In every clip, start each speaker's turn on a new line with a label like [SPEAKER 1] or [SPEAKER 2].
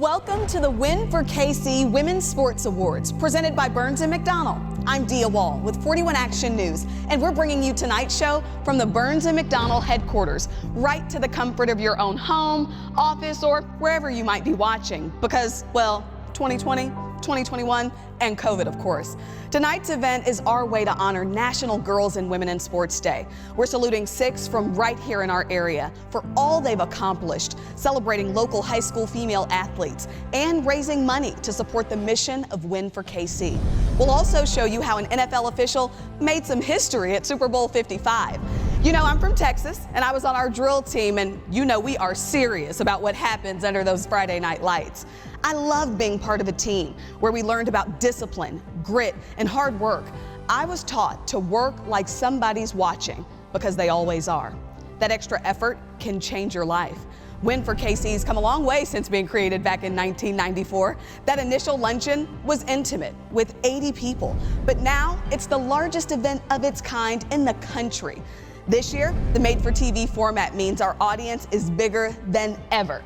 [SPEAKER 1] Welcome to the Win for KC Women's Sports Awards, presented by Burns & McDonnell. I'm Dia Wall with 41 Action News, and we're bringing you tonight's show from the Burns & McDonnell headquarters, right to the comfort of your own home, office, or wherever you might be watching, because, well, 2020, 2021, and COVID, of course. Tonight's event is our way to honor National Girls and Women in Sports Day. We're saluting 6 from right here in our area for all they've accomplished, celebrating local high school female athletes, and raising money to support the mission of Win for KC. We'll also show you how an NFL official made some history at Super Bowl 55. You know, I'm from Texas, and I was on our drill team, and you know we are serious about what happens under those Friday night lights. I love being part of a team where we learned about discipline, grit, and hard work. I was taught to work like somebody's watching, because they always are. That extra effort can change your life. Win for KC's come a long way since being created back in 1994. That initial luncheon was intimate with 80 people, but now it's the largest event of its kind in the country. This year, the made-for-TV format means our audience is bigger than ever.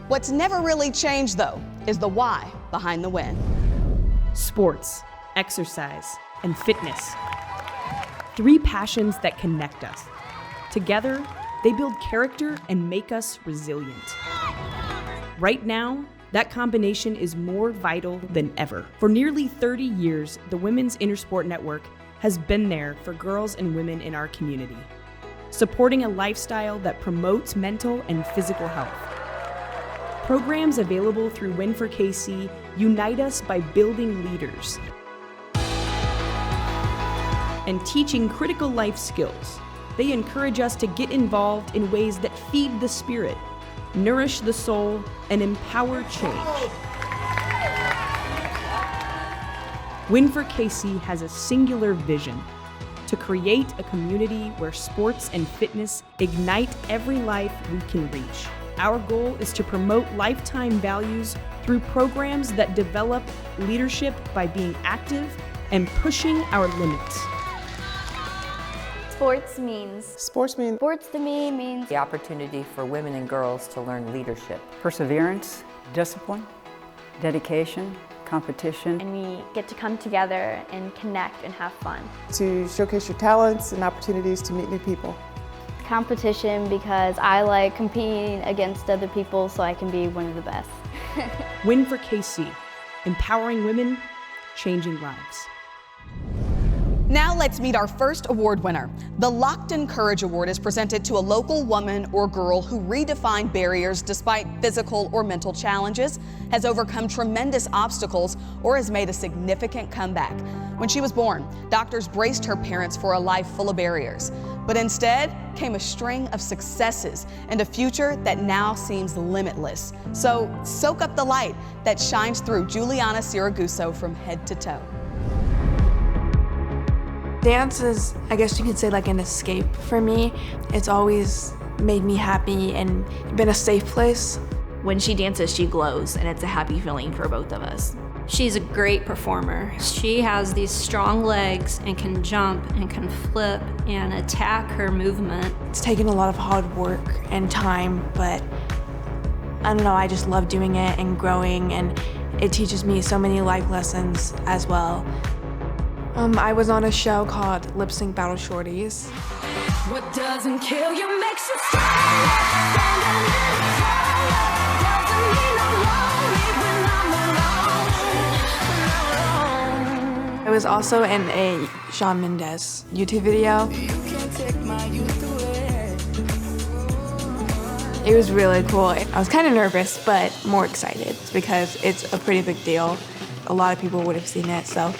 [SPEAKER 1] What's never really changed, though, is the why behind the win.
[SPEAKER 2] Sports, exercise, and fitness. 3 passions that connect us. Together, they build character and make us resilient. Right now, that combination is more vital than ever. For nearly 30 years, the Women's Intersport Network has been there for girls and women in our community, supporting a lifestyle that promotes mental and physical health. Programs available through Win for KC unite us by building leaders and teaching critical life skills. They encourage us to get involved in ways that feed the spirit, nourish the soul, and empower change. Win for KC has a singular vision: to create a community where sports and fitness ignite every life we can reach. Our goal is to promote lifetime values through programs that develop leadership by being active and pushing our limits.
[SPEAKER 3] Sports to me means
[SPEAKER 4] the opportunity for women and girls to learn leadership.
[SPEAKER 5] Perseverance, discipline, dedication, competition.
[SPEAKER 3] and we get to come together and connect and have fun.
[SPEAKER 6] To showcase your talents and opportunities to meet new people.
[SPEAKER 3] Competition because I like competing against other people so I can be one of the best.
[SPEAKER 2] Win for KC, empowering women, changing lives.
[SPEAKER 1] Now let's meet our first award winner. The Lockton Courage Award is presented to a local woman or girl who redefined barriers despite physical or mental challenges, has overcome tremendous obstacles, or has made a significant comeback. When she was born, doctors braced her parents for a life full of barriers. But instead came a string of successes and a future that now seems limitless. So soak up the light that shines through Juliana Siraguso from head to toe.
[SPEAKER 7] Dance is, I guess you could say, like an escape for me. It's always made me happy and been a safe place.
[SPEAKER 8] When she dances, she glows, and it's a happy feeling for both of us.
[SPEAKER 9] She's a great performer. She has these strong legs and can jump and can flip and attack her movement.
[SPEAKER 7] It's taken a lot of hard work and time, but I don't know, I just love doing it and growing, and it teaches me so many life lessons as well. I was on a show called Lip Sync Battle Shorties.
[SPEAKER 10] What doesn't kill you makes you stronger. Stand a little taller. Doesn't mean I'm lonely when I'm alone.
[SPEAKER 7] I was also in a Shawn Mendes YouTube video.
[SPEAKER 10] You can't take my youth away.
[SPEAKER 7] It was really cool. I was kind of nervous, but more excited because it's a pretty big deal. A lot of people would have seen it, so.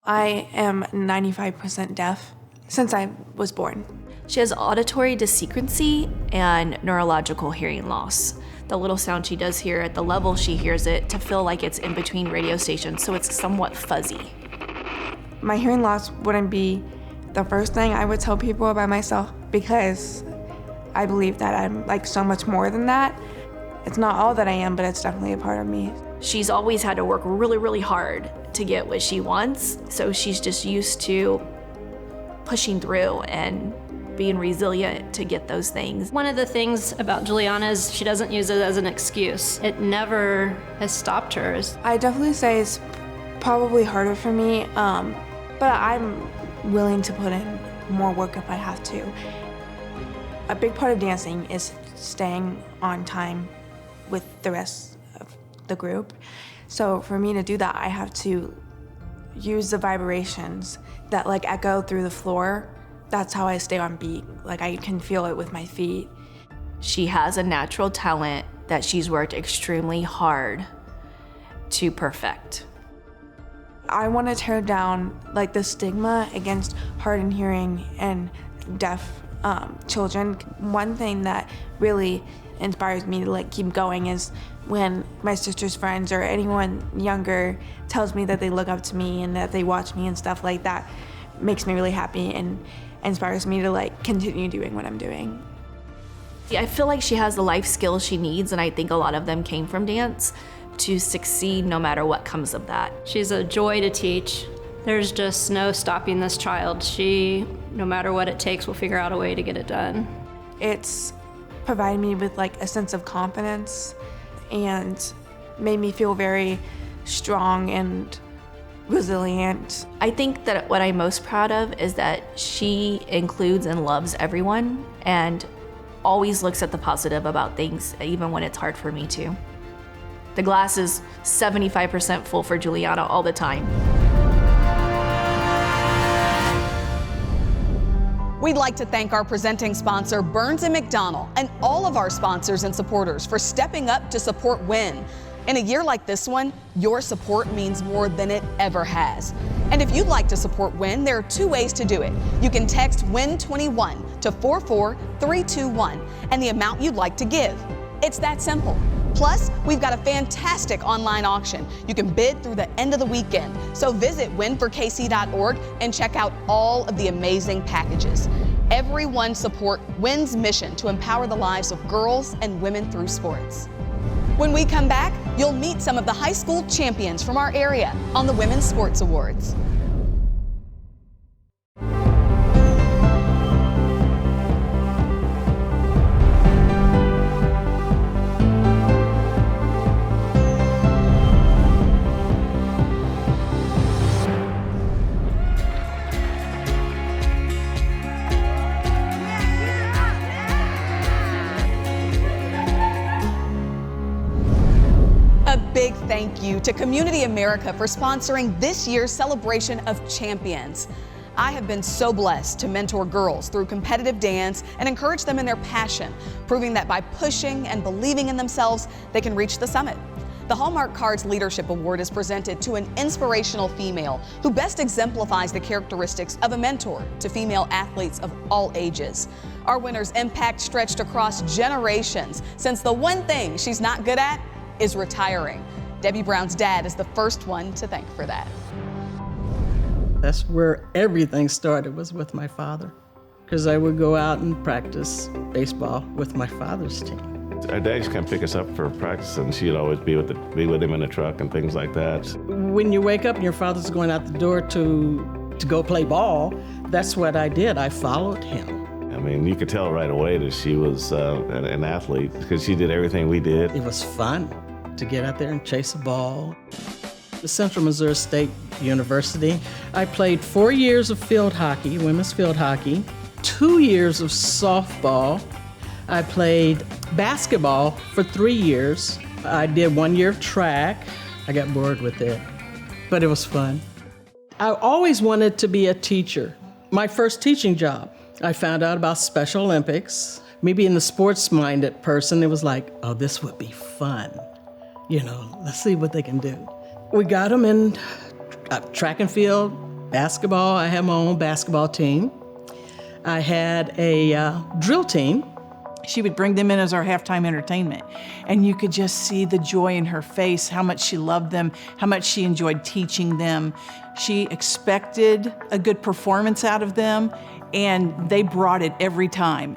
[SPEAKER 7] I am 95% deaf since I was born.
[SPEAKER 8] She has auditory dysfrequency and neurological hearing loss. The little sound she does hear at the level she hears it to feel like it's in between radio stations, so it's somewhat fuzzy.
[SPEAKER 7] My hearing loss wouldn't be the first thing I would tell people about myself because I believe that I'm like so much more than that. It's not all that I am, but it's definitely a part of me.
[SPEAKER 8] She's always had to work really, really hard to get what she wants, so she's just used to pushing through and being resilient to get those things.
[SPEAKER 9] One of the things about Juliana is she doesn't use it as an excuse. It never has stopped her.
[SPEAKER 7] I definitely say it's probably harder for me, but I'm willing to put in more work if I have to. A big part of dancing is staying on time with the rest of the group. So for me to do that, I have to use the vibrations that like echo through the floor. That's how I stay on beat. Like I can feel it with my feet.
[SPEAKER 8] She has a natural talent that she's worked extremely hard to perfect.
[SPEAKER 7] I want to tear down like the stigma against hard of hearing and deaf children. One thing that really inspires me to like keep going is when my sister's friends or anyone younger tells me that they look up to me and that they watch me and stuff like that. Makes me really happy and inspires me to like continue doing what I'm doing.
[SPEAKER 8] I feel like she has the life skills she needs, and I think a lot of them came from dance to succeed no matter what comes of that.
[SPEAKER 9] She's a joy to teach. There's just no stopping this child. She, no matter what it takes, will figure out a way to get it done.
[SPEAKER 7] It's provided me with like a sense of confidence and made me feel very strong and resilient.
[SPEAKER 8] I think that what I'm most proud of is that she includes and loves everyone and always looks at the positive about things, even when it's hard for me to. The glass is 75% full for Juliana all the time.
[SPEAKER 1] We'd like to thank our presenting sponsor, Burns & McDonnell, and all of our sponsors and supporters for stepping up to support WIN. In a year like this one, your support means more than it ever has. And if you'd like to support WIN, there are two ways to do it. You can text WIN21 to 44321 and the amount you'd like to give. It's that simple. Plus, we've got a fantastic online auction. You can bid through the end of the weekend. So visit winforkc.org and check out all of the amazing packages. Everyone support WIN's mission to empower the lives of girls and women through sports. When we come back, you'll meet some of the high school champions from our area on the Women's Sports Awards. Big thank you to Community America for sponsoring this year's celebration of champions. I have been so blessed to mentor girls through competitive dance and encourage them in their passion, proving that by pushing and believing in themselves, they can reach the summit. The Hallmark Cards Leadership Award is presented to an inspirational female who best exemplifies the characteristics of a mentor to female athletes of all ages. Our winner's impact stretched across generations, since the one thing she's not good at is retiring. Debbie Brown's dad is the first one to thank for that.
[SPEAKER 11] That's where everything started, was with my father, because I would go out and practice baseball with my father's team.
[SPEAKER 12] Our dad used to come pick us up for practice, and she'd always be with him in the truck and things like that.
[SPEAKER 11] When you wake up and your father's going out the door to go play ball, that's what I did. I followed him.
[SPEAKER 12] I mean, you could tell right away that she was an athlete, because she did everything we did.
[SPEAKER 11] It was fun to get out there and chase a ball. The Central Missouri State University, I played 4 years of field hockey, women's field hockey, 2 years of softball. I played basketball for 3 years. I did 1 year of track. I got bored with it, but it was fun. I always wanted to be a teacher. My first teaching job, I found out about Special Olympics. Me being the sports-minded person, it was like, oh, this would be fun. You know, let's see what they can do. We got them in track and field, basketball. I had my own basketball team. I had a drill team.
[SPEAKER 13] She would bring them in as our halftime entertainment. And you could just see the joy in her face, how much she loved them, how much she enjoyed teaching them. She expected a good performance out of them, and they brought it every time.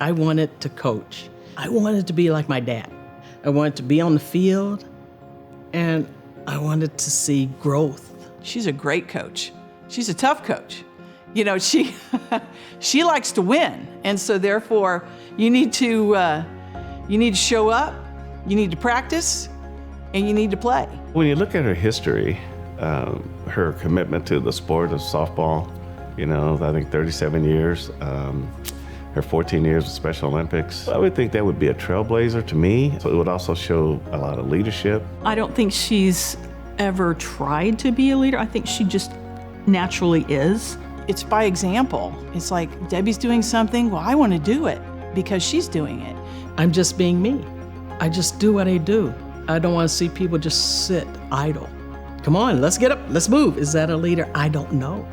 [SPEAKER 11] I wanted to coach. I wanted to be like my dad. I wanted to be on the field, and I wanted to see growth.
[SPEAKER 13] She's a great coach. She's a tough coach. You know, she likes to win, and so therefore you need to show up, you need to practice, and you need to play.
[SPEAKER 12] When you look at her history, her commitment to the sport of softball, you know, I think 37 years, her 14 years of Special Olympics, I would think that would be a trailblazer to me. So it would also show a lot of leadership.
[SPEAKER 14] I don't think she's ever tried to be a leader. I think she just naturally is.
[SPEAKER 13] It's by example. It's like, Debbie's doing something, well, I want to do it because she's doing it.
[SPEAKER 11] I'm just being me. I just do what I do. I don't want to see people just sit idle. Come on, let's get up, let's move. Is that a leader? I don't know.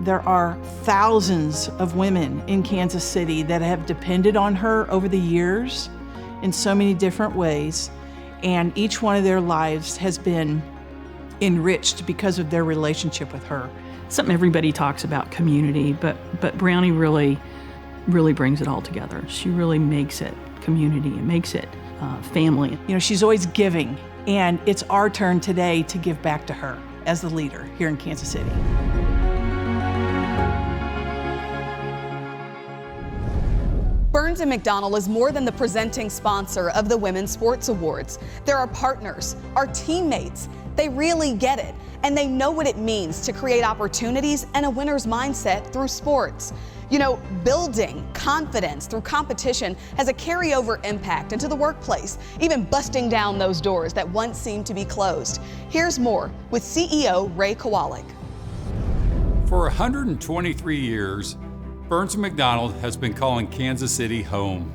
[SPEAKER 13] There are thousands of women in Kansas City that have depended on her over the years in so many different ways, and each one of their lives has been enriched because of their relationship with her.
[SPEAKER 14] Something everybody talks about, community, but Brownie really brings it all together. She really makes it community and makes it family.
[SPEAKER 13] You know, she's always giving, and it's our turn today to give back to her as the leader here in Kansas City.
[SPEAKER 1] Burns & McDonnell is more than the presenting sponsor of the Women's Sports Awards. They're our partners, our teammates. They really get it, and they know what it means to create opportunities and a winner's mindset through sports. You know, building confidence through competition has a carryover impact into the workplace, even busting down those doors that once seemed to be closed. Here's more with CEO Ray Kowalik.
[SPEAKER 15] For 123 years, Burns & McDonnell has been calling Kansas City home.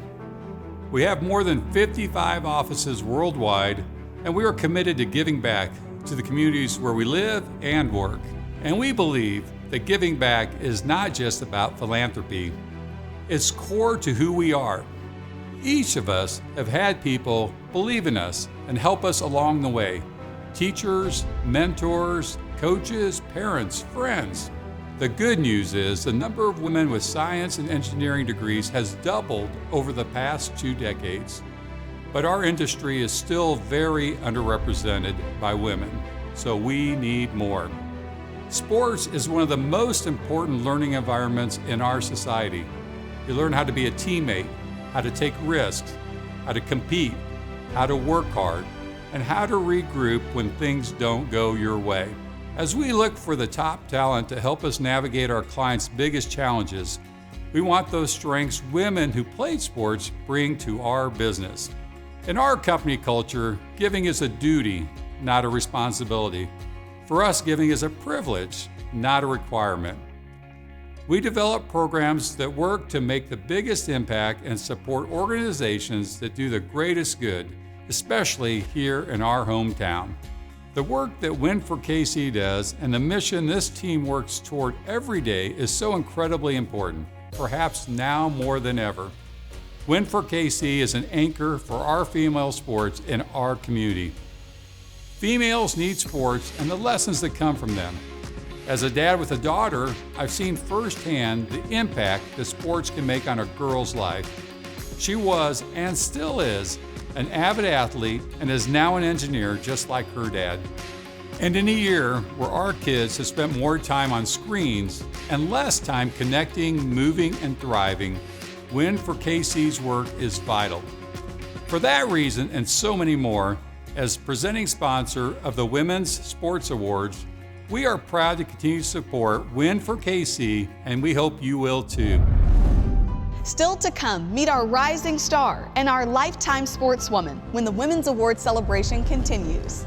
[SPEAKER 15] We have more than 55 offices worldwide, and we are committed to giving back to the communities where we live and work. And we believe that giving back is not just about philanthropy. It's core to who we are. Each of us have had people believe in us and help us along the way. Teachers, mentors, coaches, parents, friends. The good news is the number of women with science and engineering degrees has doubled over the past 2 decades. But our industry is still very underrepresented by women, so we need more. Sports is one of the most important learning environments in our society. You learn how to be a teammate, how to take risks, how to compete, how to work hard, and how to regroup when things don't go your way. As we look for the top talent to help us navigate our clients' biggest challenges, we want those strengths women who played sports bring to our business. In our company culture, giving is a duty, not a responsibility. For us, giving is a privilege, not a requirement. We develop programs that work to make the biggest impact and support organizations that do the greatest good, especially here in our hometown. The work that Win for KC does and the mission this team works toward every day is so incredibly important, perhaps now more than ever. Win for KC is an anchor for our female sports in our community. Females need sports and the lessons that come from them. As a dad with a daughter, I've seen firsthand the impact that sports can make on a girl's life. She was, and still is, an avid athlete and is now an engineer just like her dad. And in a year where our kids have spent more time on screens and less time connecting, moving, and thriving, Win for KC's work is vital. For that reason and so many more, as presenting sponsor of the Women's Sports Awards, we are proud to continue to support Win for KC, and we hope you will too.
[SPEAKER 1] Still to come, meet our rising star and our lifetime sportswoman when the Women's Award celebration continues.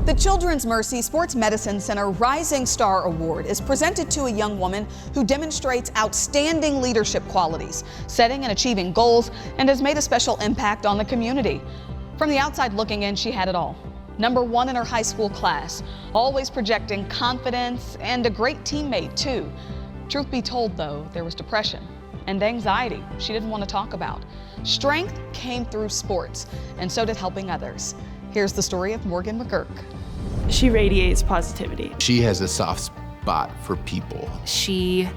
[SPEAKER 1] The Children's Mercy Sports Medicine Center Rising Star Award is presented to a young woman who demonstrates outstanding leadership qualities, setting and achieving goals, and has made a special impact on the community. From the outside looking in, she had it all. #1 in her high school class, always projecting confidence and a great teammate too. Truth be told though, there was depression and anxiety she didn't want to talk about. Strength came through sports, and so did helping others. Here's the story of Morgan McGurk.
[SPEAKER 7] She radiates positivity.
[SPEAKER 16] She has a soft spot for people.
[SPEAKER 17] She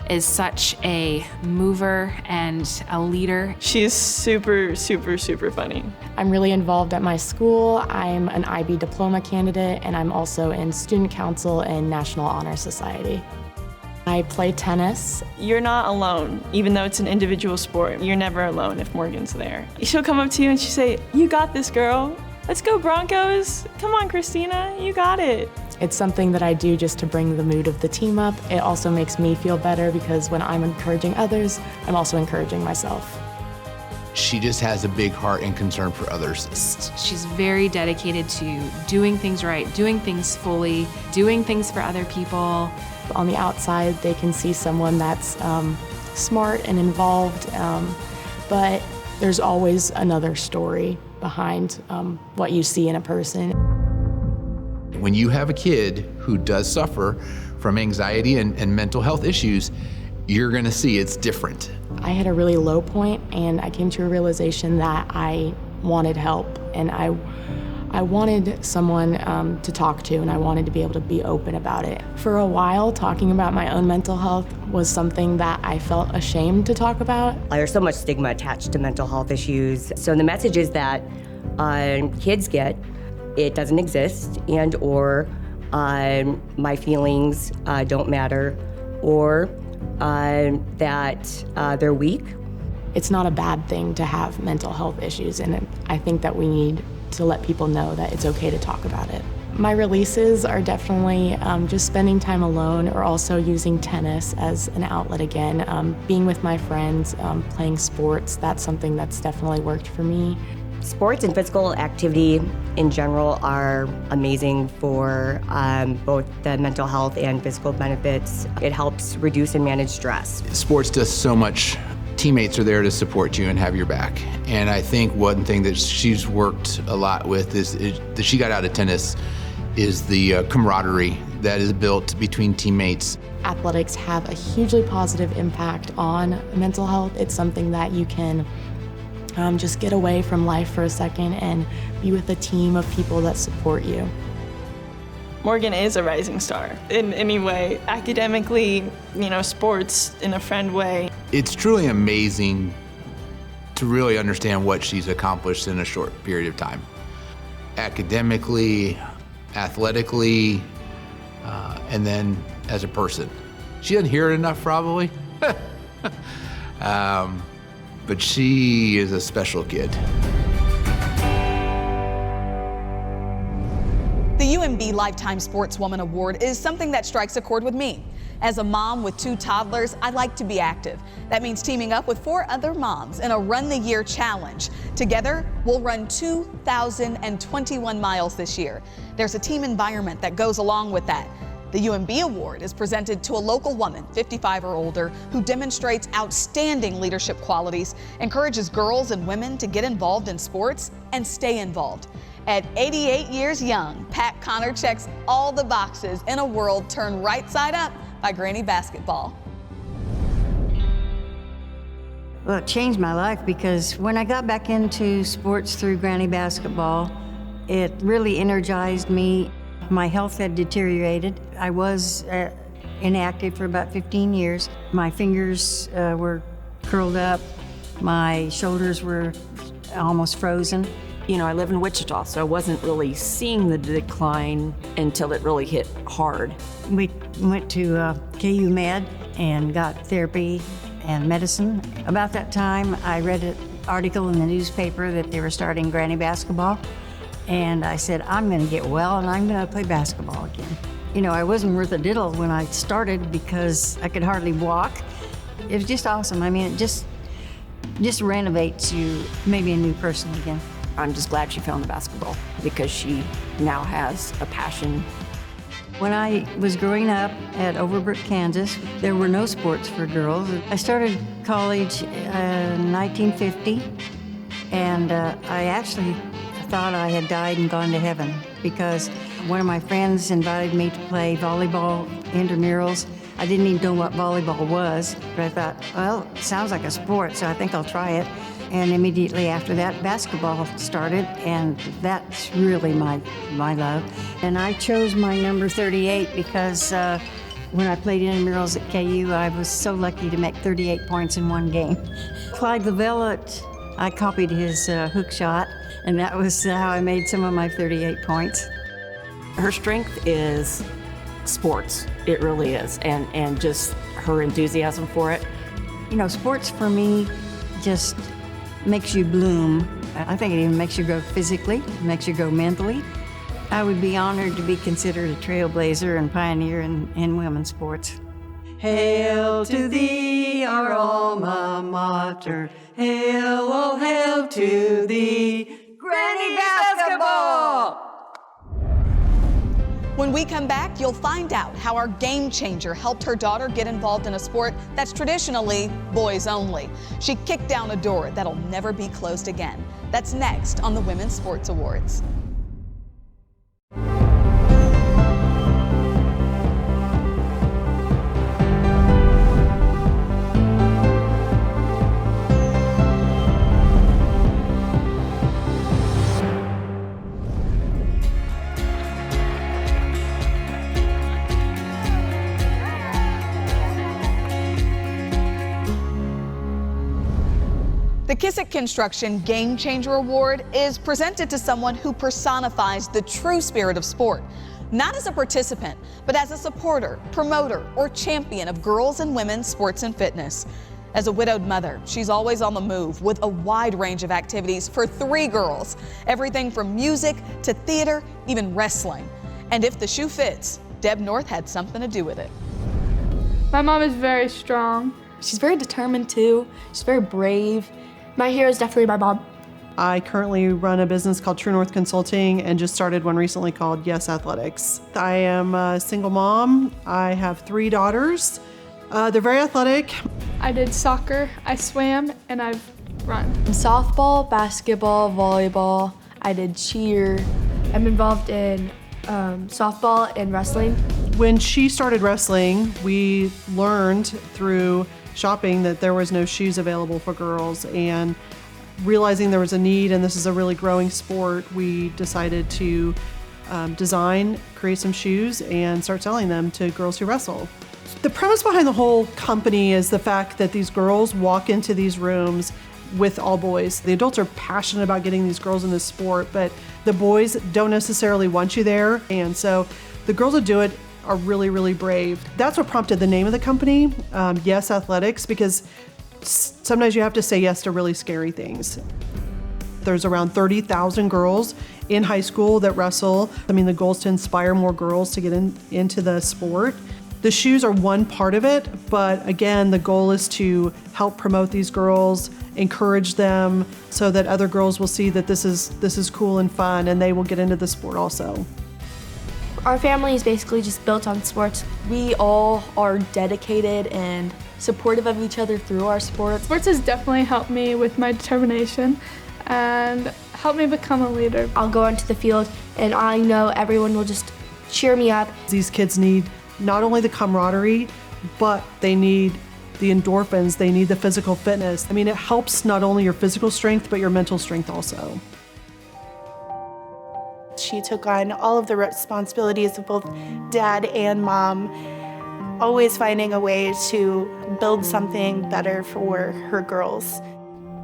[SPEAKER 17] is such a mover and a leader.
[SPEAKER 7] She's super, super, super funny.
[SPEAKER 18] I'm really involved at my school. I'm an IB diploma candidate, and I'm also in student council and National Honor Society. I play tennis.
[SPEAKER 7] You're not alone, even though it's an individual sport. You're never alone if Morgan's there. She'll come up to you and she'll say, "You got this, girl. Let's go Broncos. Come on, Christina, you got it."
[SPEAKER 18] It's something that I do just to bring the mood of the team up. It also makes me feel better because when I'm encouraging others, I'm also encouraging myself.
[SPEAKER 16] She just has a big heart and concern for others.
[SPEAKER 17] She's very dedicated to doing things right, doing things fully, doing things for other people.
[SPEAKER 18] On the outside, they can see someone that's smart and involved, but there's always another story behind what you see in a person.
[SPEAKER 16] When you have a kid who does suffer from anxiety and mental health issues, you're gonna see it's different.
[SPEAKER 18] I had a really low point, and I came to a realization that I wanted help, and I wanted someone to talk to, and I wanted to be able to be open about it. For a while, talking about my own mental health was something that I felt ashamed to talk about.
[SPEAKER 19] There's so much stigma attached to mental health issues. So the message is that kids get, it doesn't exist, and or my feelings don't matter, or that they're weak.
[SPEAKER 18] It's not a bad thing to have mental health issues, and I think that we need to let people know that it's okay to talk about it. My releases are definitely just spending time alone, or also using tennis as an outlet again. Being with my friends, playing sports, that's something that's definitely worked for me.
[SPEAKER 19] Sports and physical activity in general are amazing for both the mental health and physical benefits. It helps reduce and manage stress.
[SPEAKER 16] Sports does so much. Teammates are there to support you and have your back. And I think one thing that she's worked a lot with is that she got out of tennis is the camaraderie that is built between teammates.
[SPEAKER 18] Athletics have a hugely positive impact on mental health. It's something that you can just get away from life for a second and be with a team of people that support you.
[SPEAKER 7] Morgan is a rising star in any way, academically, sports, in a friend way.
[SPEAKER 16] It's truly amazing to really understand what she's accomplished in a short period of time. Academically, athletically, and then as a person. She doesn't hear it enough, probably. But she is a special kid.
[SPEAKER 1] The UMB Lifetime Sportswoman Award is something that strikes a chord with me. As a mom with 2 toddlers, I like to be active. That means teaming up with 4 other moms in a Run the Year challenge. Together, we'll run 2,021 miles this year. There's a team environment that goes along with that. The UMB Award is presented to a local woman, 55 or older, who demonstrates outstanding leadership qualities, encourages girls and women to get involved in sports and stay involved. At 88 years young, Pat Connor checks all the boxes in a world turned right side up by Granny Basketball.
[SPEAKER 20] Well, it changed my life because when I got back into sports through Granny Basketball, it really energized me. My health had deteriorated. I was inactive for about 15 years. My fingers were curled up. My shoulders were almost frozen.
[SPEAKER 21] I live in Wichita, so I wasn't really seeing the decline until it really hit hard.
[SPEAKER 20] We went to KU Med and got therapy and medicine. About that time, I read an article in the newspaper that they were starting Granny Basketball. And I said, I'm gonna get well and I'm gonna play basketball again. I wasn't worth a diddle when I started because I could hardly walk. It was just awesome. I mean, it just renovates you, maybe a new person again.
[SPEAKER 21] I'm just glad she found the basketball because she now has a passion.
[SPEAKER 20] When I was growing up at Overbrook, Kansas, there were no sports for girls. I started college in 1950, and I actually thought I had died and gone to heaven because one of my friends invited me to play volleyball intramurals I didn't even know what volleyball was, but I thought, well, it sounds like a sport, so I think I'll try it. And immediately after that, basketball started, and that's really my love. And I chose my number 38 because when I played intramurals at KU, I was so lucky to make 38 points in one game. Clyde Lavellette, I copied his hook shot, and that was how I made some of my 38 points.
[SPEAKER 21] Her strength is sports. It really is, and just her enthusiasm for it.
[SPEAKER 20] You know, sports for me just makes you bloom. I think it even makes you grow physically, makes you grow mentally. I would be honored to be considered a trailblazer and pioneer in women's sports.
[SPEAKER 10] Hail to thee, our alma mater. Hail, oh hail to thee, Granny Basketball!
[SPEAKER 1] When we come back, you'll find out how our game changer helped her daughter get involved in a sport that's traditionally boys only. She kicked down a door that'll never be closed again. That's next on the Women's Sports Awards. The Kissick Construction Game Changer Award is presented to someone who personifies the true spirit of sport, not as a participant, but as a supporter, promoter, or champion of girls and women's sports and fitness. As a widowed mother, she's always on the move with a wide range of activities for 3 girls, everything from music to theater, even wrestling. And if the shoe fits, Deb North had something to do with it.
[SPEAKER 4] My mom is very strong.
[SPEAKER 7] She's very determined too. She's very brave. My hero is definitely my mom.
[SPEAKER 22] I currently run a business called True North Consulting and just started one recently called Yes Athletics. I am a single mom. I have 3 daughters. They're very athletic.
[SPEAKER 4] I did soccer, I swam, and I've run.
[SPEAKER 7] Softball, basketball, volleyball. I did cheer. I'm involved in softball and wrestling.
[SPEAKER 22] When she started wrestling, we learned through shopping that there was no shoes available for girls, and realizing there was a need and this is a really growing sport, we decided to create some shoes and start selling them to girls who wrestle. The premise behind the whole company is the fact that these girls walk into these rooms with all boys. The adults are passionate about getting these girls in this sport, but the boys don't necessarily want you there, and so the girls that do it are really, really brave. That's what prompted the name of the company, Yes Athletics, because sometimes you have to say yes to really scary things. There's around 30,000 girls in high school that wrestle. I mean, the goal is to inspire more girls to get into the sport. The shoes are one part of it, but again, the goal is to help promote these girls, encourage them so that other girls will see that this is cool and fun, and they will get into the sport also.
[SPEAKER 7] Our family is basically just built on sports. We all are dedicated and supportive of each other through our sports.
[SPEAKER 4] Sports has definitely helped me with my determination and helped me become a leader.
[SPEAKER 7] I'll go onto the field and I know everyone will just cheer me up.
[SPEAKER 22] These kids need not only the camaraderie, but they need the endorphins, they need the physical fitness. I mean, it helps not only your physical strength, but your mental strength also.
[SPEAKER 23] She took on all of the responsibilities of both dad and mom, always finding a way to build something better for her girls.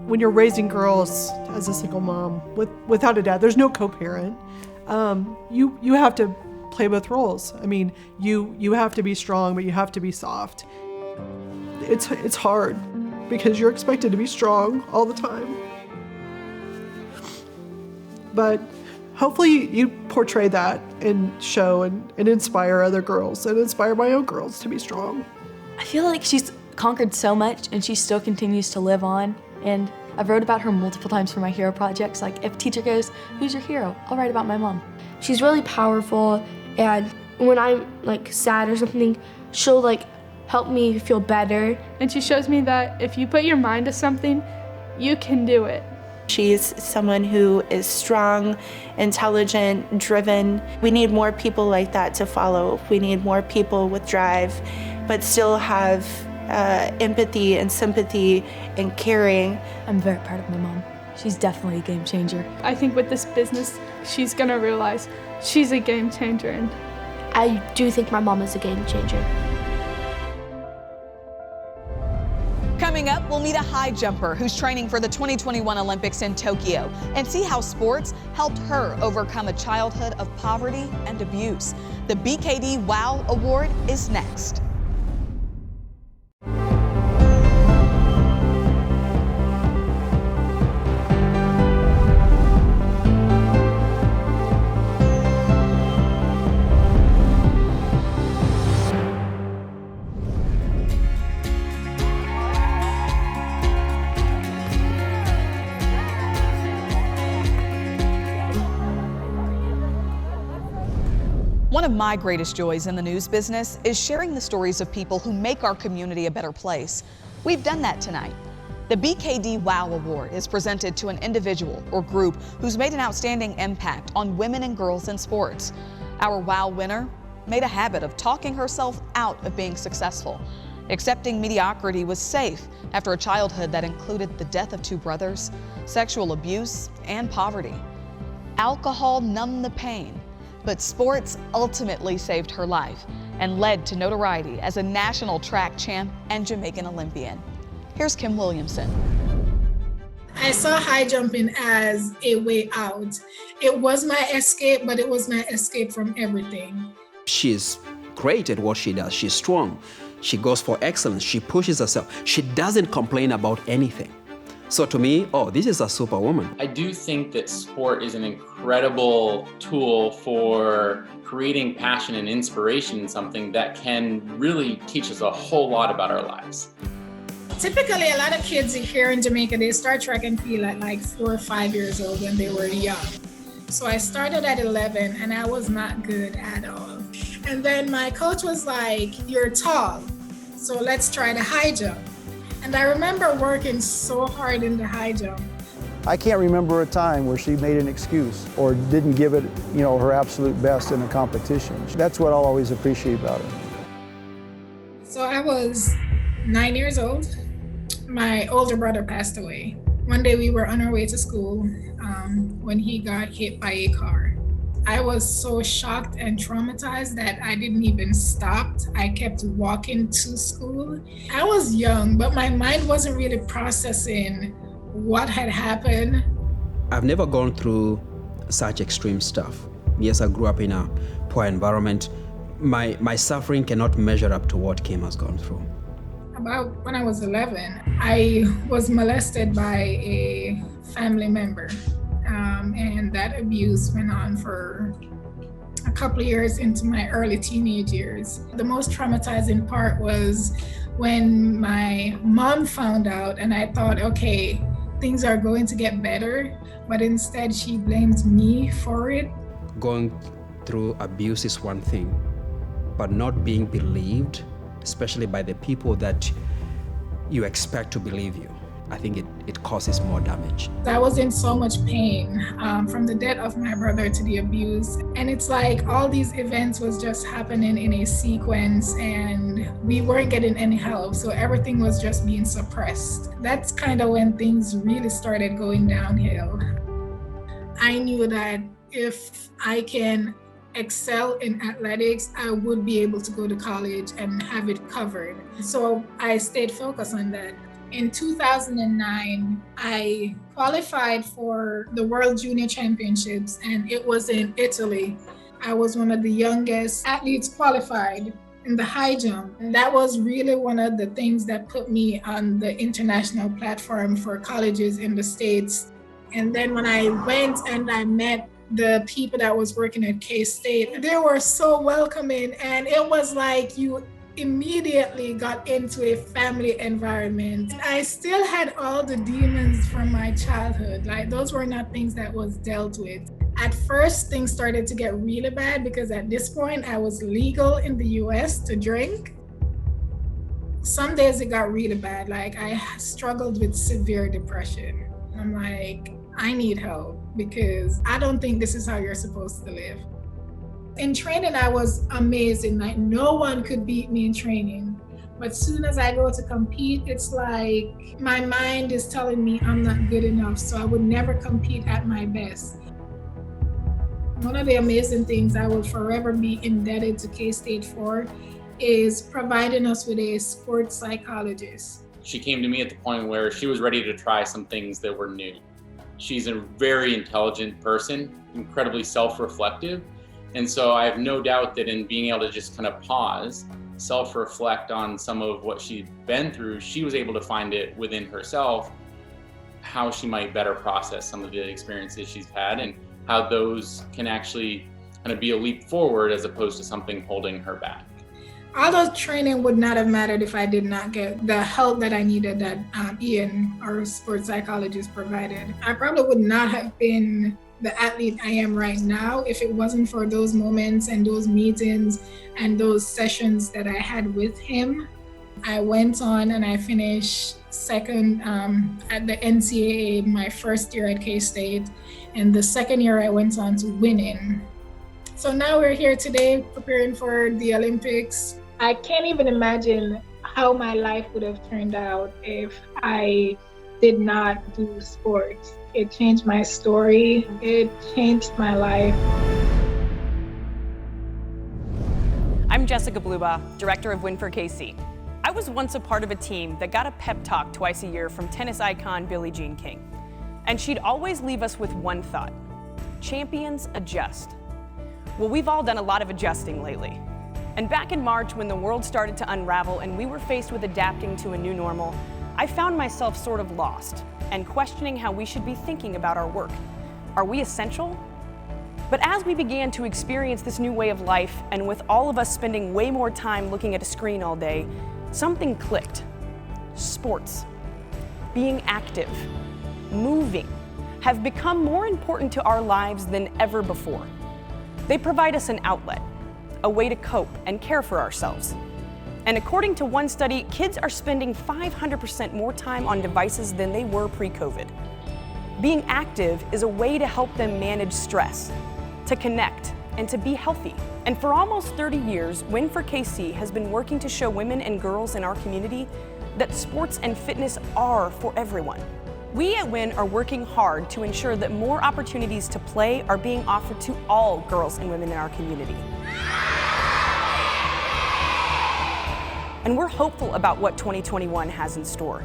[SPEAKER 22] When you're raising girls as a single mom without a dad, there's no co-parent. You have to play both roles. I mean, you have to be strong, but you have to be soft. It's hard because you're expected to be strong all the time. But hopefully you portray that and show and inspire other girls and inspire my own girls to be strong.
[SPEAKER 7] I feel like she's conquered so much and she still continues to live on. And I've wrote about her multiple times for my hero projects. Like if teacher goes, who's your hero? I'll write about my mom. She's really powerful, and when I'm like sad or something, she'll like help me feel better.
[SPEAKER 4] And she shows me that if you put your mind to something, you can do it.
[SPEAKER 23] She's someone who is strong, intelligent, driven. We need more people like that to follow. We need more people with drive but still have empathy and sympathy and caring.
[SPEAKER 3] I'm very proud of my mom. She's definitely a game changer.
[SPEAKER 4] I think with this business, she's gonna realize she's a game changer. And
[SPEAKER 3] I do think my mom is a game changer.
[SPEAKER 1] Coming up, we'll meet a high jumper who's training for the 2021 Olympics in Tokyo and see how sports helped her overcome a childhood of poverty and abuse. The BKD WOW Award is next. One of my greatest joys in the news business is sharing the stories of people who make our community a better place. We've done that tonight. The BKD WOW Award is presented to an individual or group who's made an outstanding impact on women and girls in sports. Our WOW winner made a habit of talking herself out of being successful. Accepting mediocrity was safe after a childhood that included the death of 2 brothers, sexual abuse, and poverty. Alcohol numbed the pain, but sports ultimately saved her life and led to notoriety as a national track champ and Jamaican Olympian. Here's Kim Williamson.
[SPEAKER 5] I saw high jumping as a way out. It was my escape, but it was my escape from everything.
[SPEAKER 6] She's great at what she does. She's strong. She goes for excellence. She pushes herself. She doesn't complain about anything. So to me, oh, this is a superwoman.
[SPEAKER 24] I do think that sport is an incredible tool for creating passion and inspiration in something that can really teach us a whole lot about our lives.
[SPEAKER 5] Typically, a lot of kids here in Jamaica, they start track and field at like 4 or 5 years old when they were young. So I started at 11 and I was not good at all. And then my coach was like, "You're tall, so let's try the high jump." And I remember working so hard in the high jump.
[SPEAKER 25] I can't remember a time where she made an excuse or didn't give it, her absolute best in a competition. That's what I'll always appreciate about her.
[SPEAKER 5] So I was 9 years old. My older brother passed away. One day we were on our way to school when he got hit by a car. I was so shocked and traumatized that I didn't even stop. I kept walking to school. I was young, but my mind wasn't really processing what had happened.
[SPEAKER 6] I've never gone through such extreme stuff. Yes, I grew up in a poor environment. My suffering cannot measure up to what Kim has gone through.
[SPEAKER 5] About when I was 11, I was molested by a family member. And that abuse went on for a couple of years into my early teenage years. The most traumatizing part was when my mom found out, and I thought, okay, things are going to get better, but instead she blamed me for it.
[SPEAKER 6] Going through abuse is one thing, but not being believed, especially by the people that you expect to believe you, I think it causes more damage.
[SPEAKER 5] I was in so much pain from the death of my brother to the abuse. And it's like all these events was just happening in a sequence and we weren't getting any help. So everything was just being suppressed. That's kind of when things really started going downhill. I knew that if I can excel in athletics, I would be able to go to college and have it covered. So I stayed focused on that. In 2009, I qualified for the World Junior Championships, and it was in Italy. I was one of the youngest athletes qualified in the high jump. And that was really one of the things that put me on the international platform for colleges in the States. And then when I went and I met the people that was working at K-State, they were so welcoming, and it was like you immediately got into a family environment. I still had all the demons from my childhood. Like, those were not things that was dealt with. At first, things started to get really bad because at this point, I was legal in the US to drink. Some days it got really bad. Like, I struggled with severe depression. I'm like, I need help because I don't think this is how you're supposed to live. In training, I was amazing. Like, no one could beat me in training. But as soon as I go to compete, it's like my mind is telling me I'm not good enough, so I would never compete at my best. One of the amazing things I will forever be indebted to K-State for is providing us with a sports psychologist.
[SPEAKER 24] She came to me at the point where she was ready to try some things that were new. She's a very intelligent person, incredibly self-reflective. And so I have no doubt that in being able to just kind of pause, self-reflect on some of what she'd been through, she was able to find it within herself, how she might better process some of the experiences she's had and how those can actually kind of be a leap forward as opposed to something holding her back.
[SPEAKER 5] All those training would not have mattered if I did not get the help that I needed that Ian, our sports psychologist, provided. I probably would not have been the athlete I am right now if it wasn't for those moments and those meetings and those sessions that I had with him. I went on and I finished second at the NCAA my first year at K-State, and the second year I went on to winning. So now we're here today preparing for the Olympics. I can't even imagine how my life would have turned out if I did not do sports. It changed my story. It changed my life.
[SPEAKER 2] I'm Jessica Blubaugh, Director of Win for KC. I was once a part of a team that got a pep talk twice a year from tennis icon Billie Jean King. And she'd always leave us with one thought: champions adjust. Well, we've all done a lot of adjusting lately. And back in March, when the world started to unravel and we were faced with adapting to a new normal, I found myself sort of lost and questioning how we should be thinking about our work. Are we essential? But as we began to experience this new way of life, and with all of us spending way more time looking at a screen all day, something clicked. Sports, being active, moving, have become more important to our lives than ever before. They provide us an outlet, a way to cope and care for ourselves. And according to one study, kids are spending 500% more time on devices than they were pre-COVID. Being active is a way to help them manage stress, to connect, and to be healthy. And for almost 30 years, Win for KC has been working to show women and girls in our community that sports and fitness are for everyone. We at Win are working hard to ensure that more opportunities to play are being offered to all girls and women in our community. And we're hopeful about what 2021 has in store.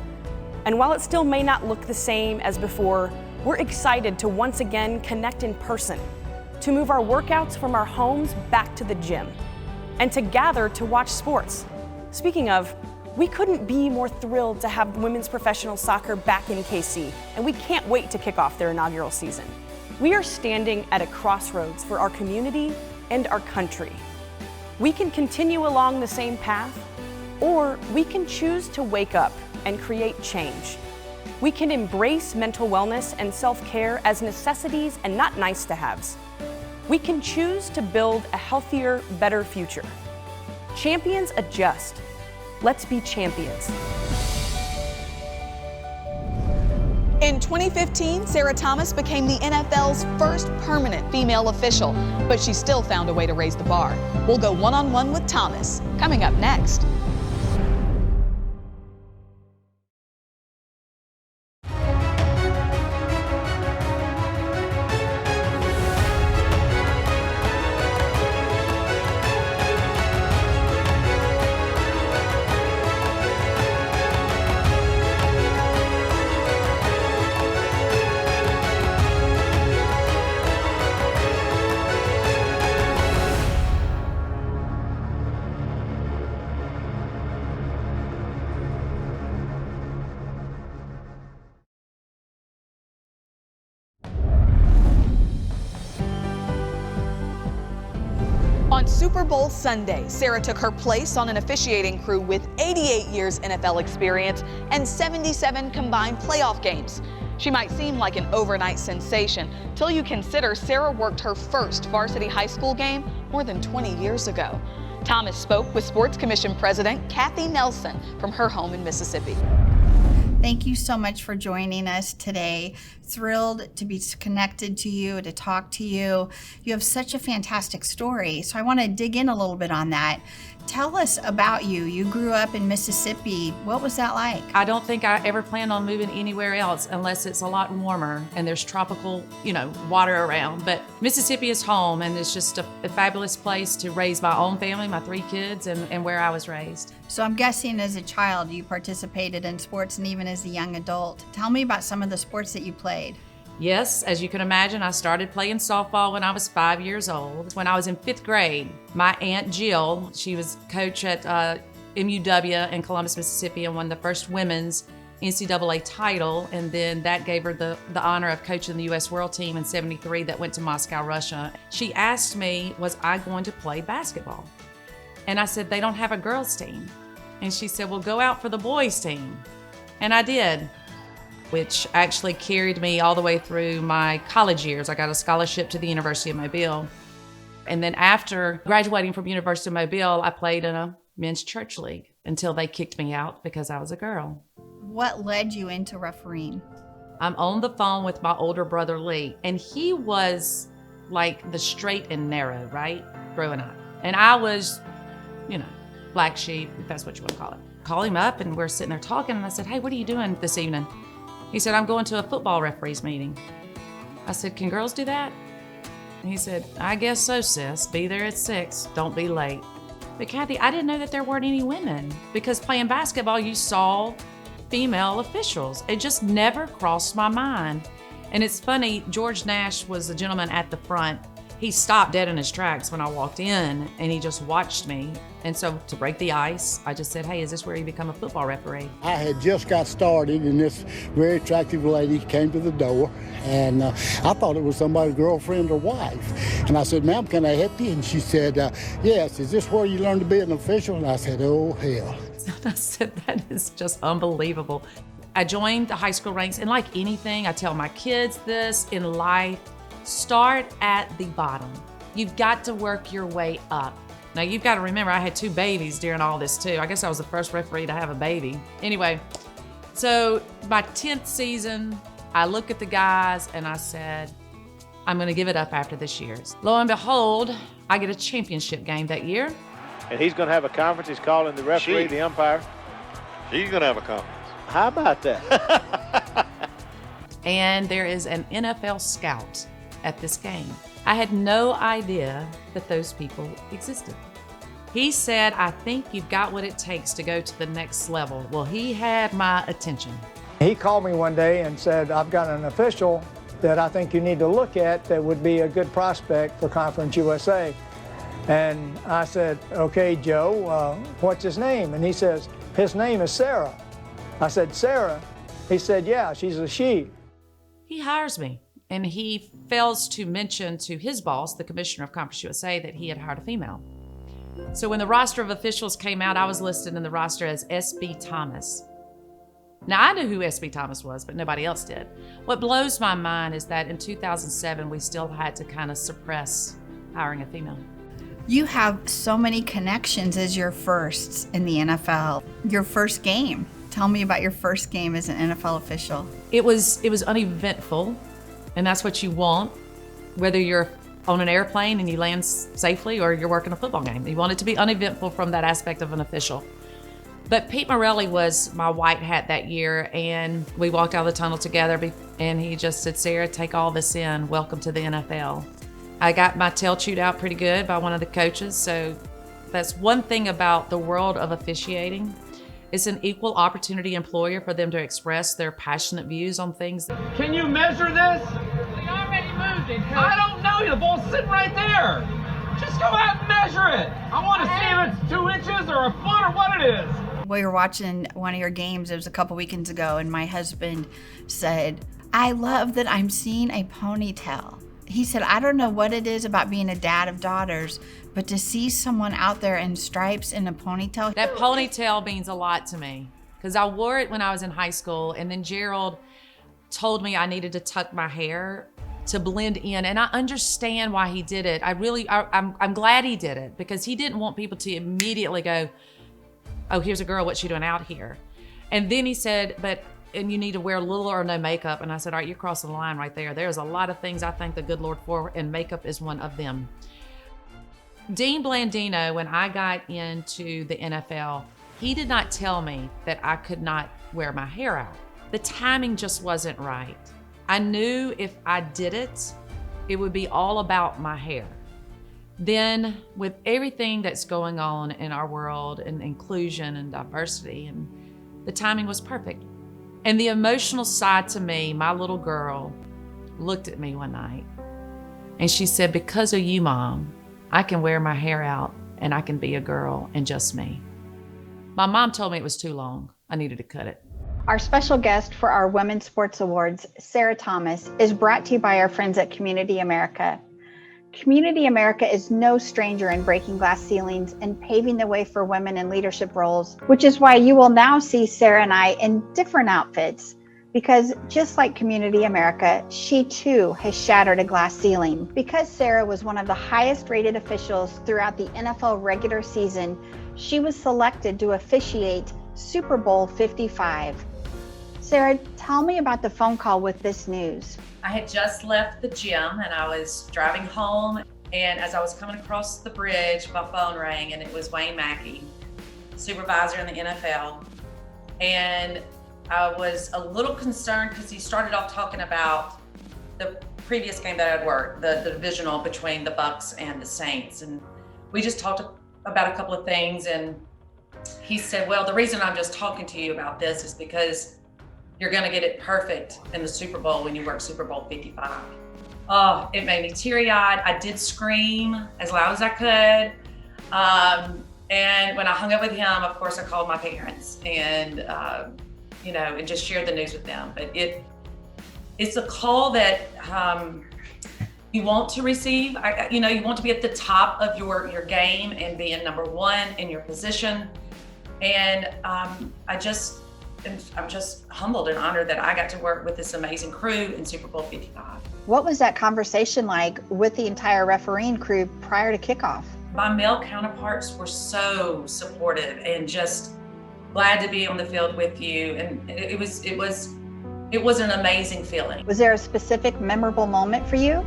[SPEAKER 2] And while it still may not look the same as before, we're excited to once again connect in person, to move our workouts from our homes back to the gym, and to gather to watch sports. Speaking of, we couldn't be more thrilled to have women's professional soccer back in KC, and we can't wait to kick off their inaugural season. We are standing at a crossroads for our community and our country. We can continue along the same path, or we can choose to wake up and create change. We can embrace mental wellness and self-care as necessities and not nice-to-haves. We can choose to build a healthier, better future. Champions adjust. Let's be champions.
[SPEAKER 1] In 2015, Sarah Thomas became the NFL's first permanent female official, but she still found a way to raise the bar. We'll go one-on-one with Thomas, coming up next. On Super Bowl Sunday, Sarah took her place on an officiating crew with 88 years NFL experience and 77 combined playoff games. She might seem like an overnight sensation till you consider Sarah worked her first varsity high school game more than 20 years ago. Thomas spoke with Sports Commission President Kathy Nelson from her home in Mississippi.
[SPEAKER 8] Thank you so much for joining us today. thrilled to be connected to you, to talk to you. You have such a fantastic story. So I want to dig in a little bit on that. Tell us about you. You grew up in Mississippi. What was that like?
[SPEAKER 9] I don't think I ever plan on moving anywhere else unless it's a lot warmer and there's tropical, water around. But Mississippi is home, and it's just a fabulous place to raise my own family, my 3 kids, and where I was raised.
[SPEAKER 8] So I'm guessing as a child you participated in sports, and even as a young adult. Tell me about some of the sports that you played.
[SPEAKER 9] Yes, as you can imagine, I started playing softball when I was 5 years old. When I was in 5th grade, my Aunt Jill, she was coach at MUW in Columbus, Mississippi, and won the first women's NCAA title, and then that gave her the honor of coaching the U.S. World Team in '73 that went to Moscow, Russia. She asked me, was I going to play basketball? And I said, they don't have a girls' team. And she said, well, go out for the boys' team. And I did, which actually carried me all the way through my college years. I got a scholarship to the University of Mobile. And then after graduating from University of Mobile, I played in a men's church league until they kicked me out because I was a girl.
[SPEAKER 8] What led you into refereeing?
[SPEAKER 9] I'm on the phone with my older brother, Lee, and he was like the straight and narrow, right, growing up. And I was, black sheep, if that's what you want to call it. Call him up, and we're sitting there talking, and I said, hey, what are you doing this evening? He said, I'm going to a football referees meeting. I said, can girls do that? And he said, I guess so, sis. Be there at 6. Don't be late. But Kathy, I didn't know that there weren't any women, because playing basketball, you saw female officials. It just never crossed my mind. And it's funny, George Nash was the gentleman at the front. He stopped dead in his tracks when I walked in, and he just watched me. And so to break the ice, I just said, hey, is this where you become a football referee?
[SPEAKER 11] I had just got started, and this very attractive lady came to the door, and I thought it was somebody's girlfriend or wife. And I said, ma'am, can I help you? And she said, yes, is this where you learn to be an official? And I said, oh, hell.
[SPEAKER 9] I said, that is just unbelievable. I joined the high school ranks, and like anything, I tell my kids this in life, start at the bottom. You've got to work your way up. Now you've got to remember, I had 2 babies during all this too. I guess I was the first referee to have a baby. Anyway, so my 10th season, I look at the guys and I said, I'm gonna give it up after this year's. Lo and behold, I get a championship game that year.
[SPEAKER 12] And he's gonna have a conference. He's calling the referee, the umpire.
[SPEAKER 14] She's gonna have a conference.
[SPEAKER 12] How about that?
[SPEAKER 9] And there is an NFL scout at this game. I had no idea that those people existed. He said, I think you've got what it takes to go to the next level. Well, he had my attention.
[SPEAKER 12] He called me one day and said, I've got an official that I think you need to look at that would be a good prospect for Conference USA. And I said, okay, Joe, what's his name? And he says, his name is Sarah. I said, Sarah? He said, yeah, she's a she.
[SPEAKER 9] He hires me, and he fails to mention to his boss, the commissioner of Conference USA, that he had hired a female. So when the roster of officials came out, I was listed in the roster as S.B. Thomas. Now, I knew who S.B. Thomas was, but nobody else did. What blows my mind is that in 2007, we still had to kind of suppress hiring a female.
[SPEAKER 8] You have so many connections as your firsts in the NFL. Your first game. Tell me about your first game as an NFL official.
[SPEAKER 9] It was uneventful, and that's what you want, whether you're on an airplane and you land safely or you're working a football game. You want it to be uneventful from that aspect of an official. But Pete Morelli was my white hat that year, and we walked out of the tunnel together, and he just said, Sarah, take all this in. Welcome to the NFL. I got my tail chewed out pretty good by one of the coaches, so that's one thing about the world of officiating. It's an equal opportunity employer for them to express their passionate views on things.
[SPEAKER 26] Can you measure this? We already moved it. I don't know. The ball's sitting right there. Just go out and measure it. I want to see if it's 2 inches or a foot or what it is.
[SPEAKER 8] We were watching one of your games, it was a couple weekends ago, and my husband said, I love that I'm seeing a ponytail. He said, I don't know what it is about being a dad of daughters, but to see someone out there in stripes and a ponytail.
[SPEAKER 9] That ponytail means a lot to me because I wore it when I was in high school, and then Gerald told me I needed to tuck my hair to blend in, and I understand why he did it. I'm glad he did it because he didn't want people to immediately go, oh, here's a girl, what's she doing out here? And then he said, but and you need to wear little or no makeup. And I said, all right, you're crossing the line right there. There's a lot of things I thank the good Lord for, and makeup is one of them. Dean Blandino, when I got into the NFL, he did not tell me that I could not wear my hair out. The timing just wasn't right. I knew if I did it, it would be all about my hair. Then with everything that's going on in our world and inclusion and diversity, and the timing was perfect. And the emotional side to me, my little girl looked at me one night and she said, because of you, Mom, I can wear my hair out and I can be a girl and just me. My mom told me it was too long. I needed to cut it.
[SPEAKER 13] Our special guest for our Women's Sports Awards, Sarah Thomas, is brought to you by our friends at Community America. Community America is no stranger in breaking glass ceilings and paving the way for women in leadership roles, which is why you will now see Sarah and I in different outfits, because just like Community America, she too has shattered a glass ceiling. Because Sarah was one of the highest rated officials throughout the NFL regular season, she was selected to officiate Super Bowl 55. Sarah, tell me about the phone call with this news.
[SPEAKER 9] I had just left the gym and I was driving home, and as I was coming across the bridge, my phone rang and it was Wayne Mackey, supervisor in the NFL. And I was a little concerned because he started off talking about the previous game that I'd worked, the divisional between the Bucs and the Saints. And we just talked about a couple of things, and he said, well, the reason I'm just talking to you about this is because you're gonna get it perfect in the Super Bowl when you work Super Bowl 55. Oh, it made me teary-eyed. I did scream as loud as I could. And when I hung up with him, of course, I called my parents and, and just shared the news with them. But it's a call that you want to receive. You want to be at the top of your game and being number one in your position. And I'm just humbled and honored that I got to work with this amazing crew in Super Bowl 55.
[SPEAKER 13] What was that conversation like with the entire refereeing crew prior to kickoff?
[SPEAKER 9] My male counterparts were so supportive and just glad to be on the field with you. And it was an amazing feeling.
[SPEAKER 13] Was there a specific memorable moment for you?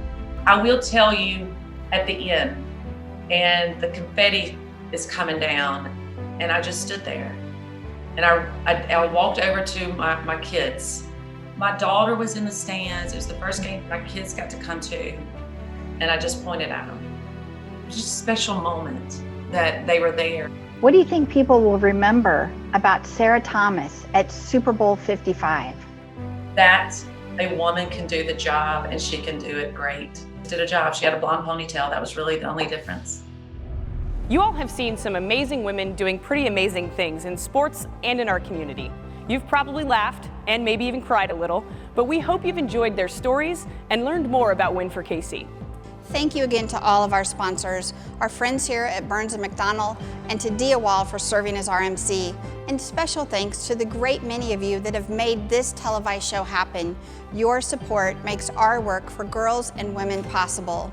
[SPEAKER 9] I will tell you at the end, and the confetti is coming down, and I just stood there. And I walked over to my kids. My daughter was in the stands. It was the first game my kids got to come to. And I just pointed at them. It was just a special moment that they were there.
[SPEAKER 13] What do you think people will remember about Sarah Thomas at Super Bowl 55?
[SPEAKER 9] That a woman can do the job, and she can do it great. She did a job. She had a blonde ponytail. That was really the only difference.
[SPEAKER 2] You all have seen some amazing women doing pretty amazing things in sports and in our community. You've probably laughed and maybe even cried a little, but we hope you've enjoyed their stories and learned more about Win for KC.
[SPEAKER 13] Thank you again to all of our sponsors, our friends here at Burns & McDonnell, and to Dia Wall for serving as our MC. And special thanks to the great many of you that have made this televised show happen. Your support makes our work for girls and women possible.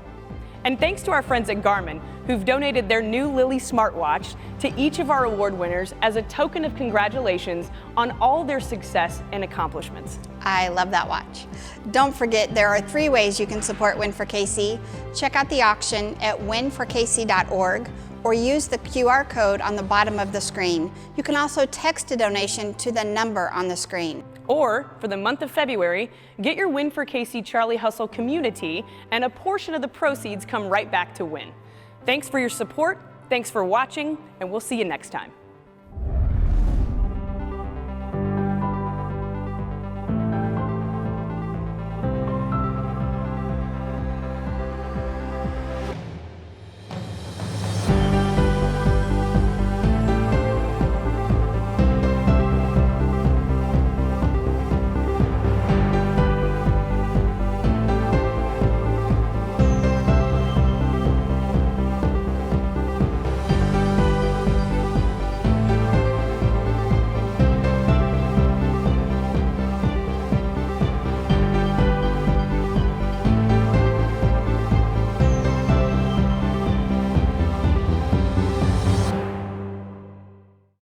[SPEAKER 2] And thanks to our friends at Garmin, who've donated their new Lily smartwatch to each of our award winners as a token of congratulations on all their success and accomplishments.
[SPEAKER 13] I love that watch. Don't forget, there are 3 ways you can support Win for KC. Check out the auction at winforkc.org or use the QR code on the bottom of the screen. You can also text a donation to the number on the screen.
[SPEAKER 2] Or, for the month of February, get your Win for KC Charlie Hustle community, and a portion of the proceeds come right back to Win. Thanks for your support, thanks for watching, and we'll see you next time.